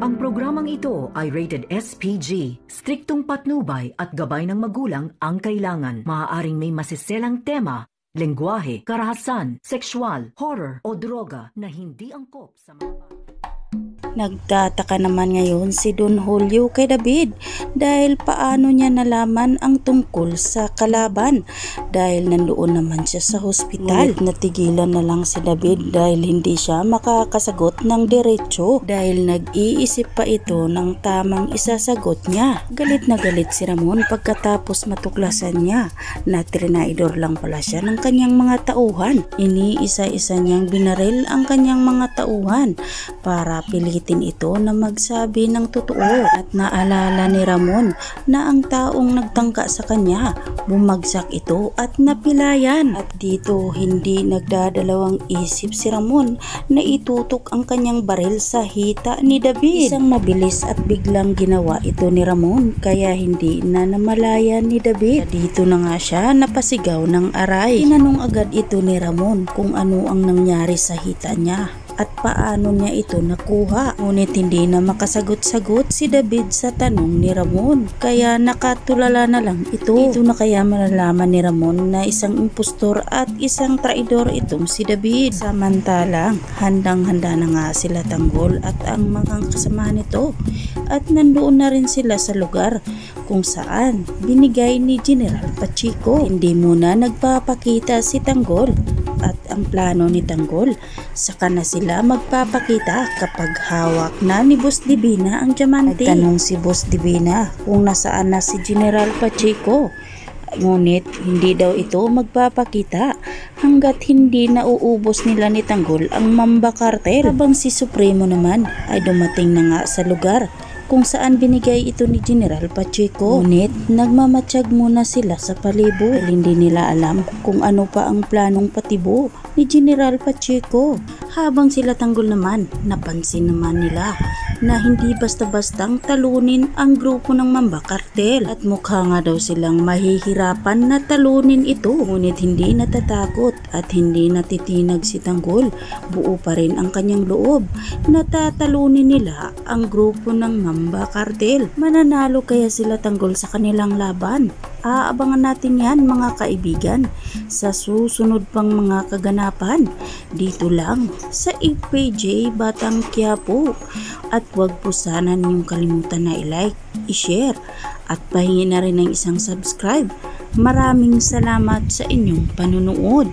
Ang programang ito ay rated SPG. Striktong patnubay at gabay ng magulang ang kailangan. Maaaring may masiselang tema, lengguwahe, karahasan, sexual, horror o droga na hindi angkop sa mga bata. Nagtataka naman ngayon si Don Julio kay David dahil paano niya nalaman ang tungkol sa kalaban dahil nandoon naman siya sa hospital. Ngunit natigilan na lang si David dahil hindi siya makakasagot ng diretsyo dahil nag-iisip pa ito ng tamang isasagot niya. Galit na galit si Ramon pagkatapos matuklasan niya na trinaidor lang pala siya ng kanyang mga tauhan. Iniisa-isa niyang binaril ang kanyang mga tauhan para pilitin ito na magsabi ng totoo at naalala ni Ramon na ang taong nagtangka sa kanya bumagsak ito at napilayan at dito hindi nagdadalawang isip si Ramon na itutok ang kanyang baril sa hita ni David. Isang mabilis at biglang ginawa ito ni Ramon kaya hindi na namalaya ni David. Dito na nga siya napasigaw ng aray. Tinanong agad ito ni Ramon kung ano ang nangyari sa hita niya at paano niya ito nakuha. Ngunit hindi na makasagot-sagot si David sa tanong ni Ramon kaya nakatulala na lang ito. Dito na kaya malalaman ni Ramon na isang impostor at isang traidor itong si David. Samantalang handang-handa na nga sila Tanggol at ang mga kasamahan nito at nandoon na rin sila sa lugar kung saan binigay ni General Pacheco. Hindi muna nagpapakita si Tanggol at ang plano ni Tanggol saka na sila magpapakita kapag hawak na ni Boss Divina ang diamante. Nagtanong si Boss Divina kung nasaan na si General Pacheco. Ngunit hindi daw ito magpapakita hanggat hindi nauubos nila ni Tanggol ang Mamba Cartel. Habang si Supremo naman ay dumating na nga sa lugar kung saan binigay ito ni General Pacheco. Ngunit nagmamatsyag muna sila sa palibot. Hindi nila alam kung ano pa ang planong patibo ni General Pacheco. Habang sila Tanggol naman, napansin naman nila na hindi basta-bastang talunin ang grupo ng Mamba Cartel at mukha nga daw silang mahihirapan na talunin ito. Ngunit hindi natatakot at hindi natitinag si Tanggol. Buo pa rin ang kanyang loob na tatalunin nila ang grupo ng Mamba Cartel. Mananalo kaya sila Tanggol sa kanilang laban? Aabangan natin yan mga kaibigan sa susunod pang mga kaganapan dito lang sa FPJ Batang Quiapo. At huwag po sana ninyong kalimutan na i-like, i-share at pahingi na rin ng isang subscribe. Maraming salamat sa inyong panunood.